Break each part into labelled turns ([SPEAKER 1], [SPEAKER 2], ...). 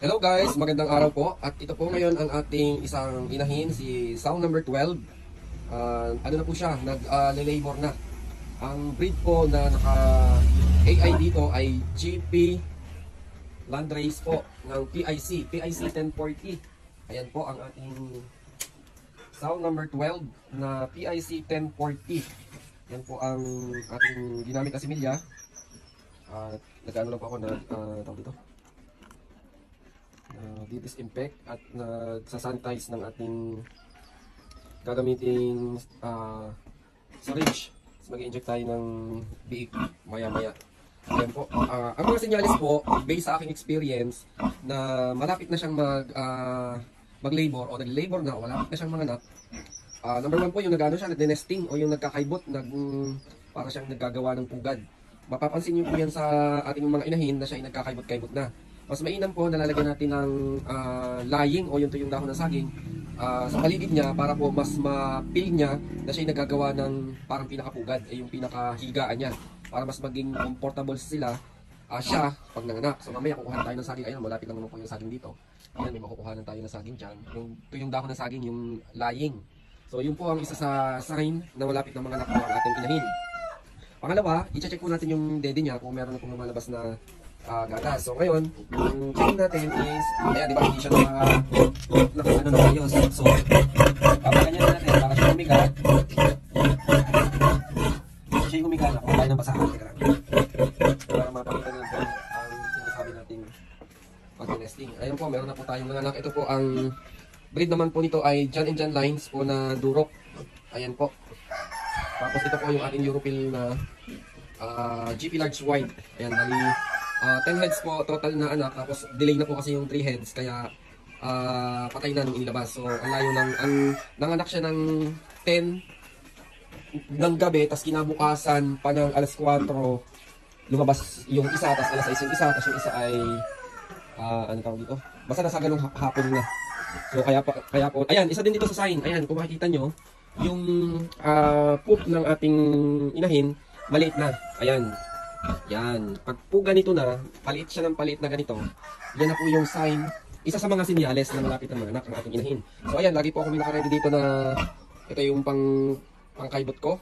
[SPEAKER 1] Hello guys, magandang araw po. At ito po ngayon ang ating isang inahin, si sow number 12. Ano na po siya, nag-labor na. Ang breed po na naka-AI dito ay GP Landrace po ng PIC 1040. Ayan po ang ating sow number 12 na PIC 1040. Yan po ang ating ginamit na similya. Nag-ano lang po ako na tawag dito, di-disinfect at nagsasanitize ng ating gagamiting syringe. Mag-i-inject tayo ng biik maya-maya. Ayan po. Ang mga senyales po, based sa aking experience, na malapit na siyang mag-labor o nag-labor na o malapit na siyang manganak. Number 1 po, yung nag-nesting o yung nagkakaibot, para siyang naggagawa ng pugad. Mapapansin niyo po yan sa ating mga inahin na siya ay nagkakaibot-kaibot na. Mas mainam po, nalalagyan natin ng lying o yung tuyong dahon ng saging sa paligid niya para po mas ma-feel niya na siya ay nagagawa ng parang pinakapugad, yung pinakahigaan niya. Para mas maging comfortable sila siya pag nanganak. So mamaya kukuha tayo ng saging. Ayun, malapit lang naman po yung saging dito. Ayan, may makukuha tayo ng saging dyan. Yung tuyong dahon ng saging, yung lying. So yun po ang isa sa sign na malapit na manganak po ang ating inahin. Pangalawa, i-check po natin yung dede niya kung meron na pong lumalabas na gatas. So ngayon, yung checking natin is, ayan, di ba, hindi siya naka-ano na ayos. So, papaganyan natin para siya humiga. Siya yung humiga na kung tayo ng basahan. Para mapakita natin ang sinasabi nating pag-nesting. Ayan po, meron na po tayong mga anak. Ito po ang breed naman po nito ay John and John lines po na durok. Ayan po. Tapos ito po yung ating Europil na GP large white. Ayan, bali 10 heads po total na anak. Tapos delay na po kasi yung 3 heads. Kaya patay na nung inilabas. So ang layo ng, nanganak siya ng 10 ng gabi. Tapos kinabukasan pa ng alas 4 lumabas yung isa. Tapos alas 6 yung isa. Tapos yung isa ay ano tawag dito? Basta nasa ganung hapon na. So kaya po, ayan, isa din dito sa sign. Ayan, kung makikita nyo, yung poop ng ating inahin, maliit na. Ayan. Yan. Pag po ganito na, paliit siya ng paliit na ganito, yan na po yung sign, isa sa mga sinyales na malapit na manganak ng ating inahin. So ayan, lagi po ako naka-ready dito na ito yung pangkaibot ko.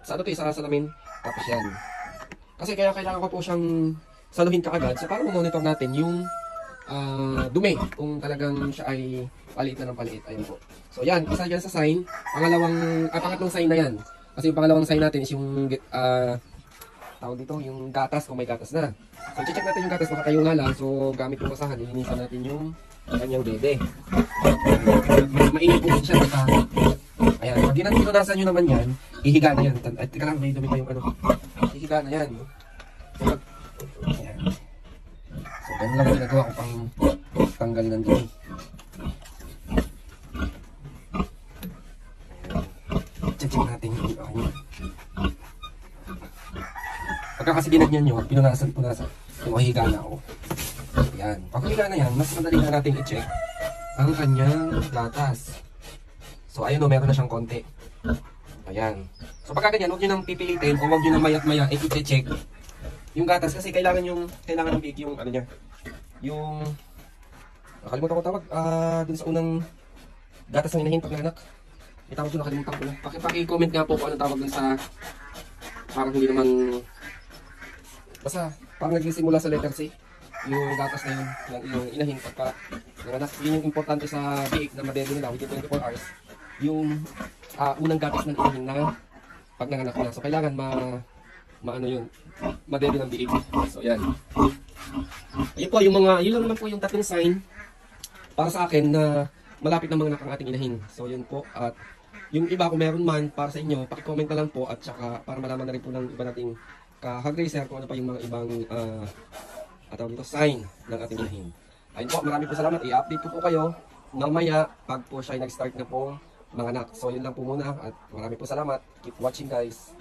[SPEAKER 1] Sa ano ito, isa sa salamin. Tapos yan. Kasi kaya kailangan ko po siyang saluhin kaagad. So para monitor natin yung dumi, kung talagang siya ay paliit na ng paliit. Ayun po. So yan, isa yan sa sign. Pangatlong sign na yan. Kasi yung pangalawang sign natin is yung tawag dito, yung gatas, kung may gatas na. So check natin yung gatas, nakatayo nga lang. So gamit yung basahan, linisan natin yung kanyang dede. Mainit po siya. Ayan, pag pinunasan nyo naman yan, ihiga na yan. At teka lang, may dumi pa yung ano. Ihiga na yan. Ayan. So ganun lang ginagawa ko pang tanggalin ng dumi. Check natin yung kanya. Pagka kasi ginagyan nyo, pinunasan, yung higa na ako. Ayan. Pag higa na yan, mas madali na natin i-check ang kanyang gatas. So ayun o, meron na siyang konti. Ayan. So pagka ganyan, huwag nyo nang pipilitin o huwag nyo nang mayat-maya i-check yung gatas kasi kailangan ng big yung ano niya. Yung nakalimutan ko tawag dun sa unang gatas ng inahin pag nanak. Itawag ko, nakalimutan ko na. Paki-comment nga po kung anong tawag dun sa parang hindi naman basta parang nagsisimula sa letter C yung gatas na yun, yung inahin pagka nanganak. Yun yung importante sa biik na madede nila within 24 hours yung unang gatas ng inahin na pag nanganak na. So kailangan maano yun, madede ng biik. So yan. Ayun po yung yun lang naman po yung tatlong sign para sa akin na malapit na manganak ang ating inahin. So yun po. At yung iba kung meron man para sa inyo, paki-comment na lang po at saka para malaman na rin po ng iba nating ka-hog racer kung ano pa yung mga ibang sign ng ating inahin. Ayun po, marami po salamat. I-update po kayo mamaya pag po siya ay nag-start na po manganak. So yun lang po muna at marami po salamat. Keep watching guys.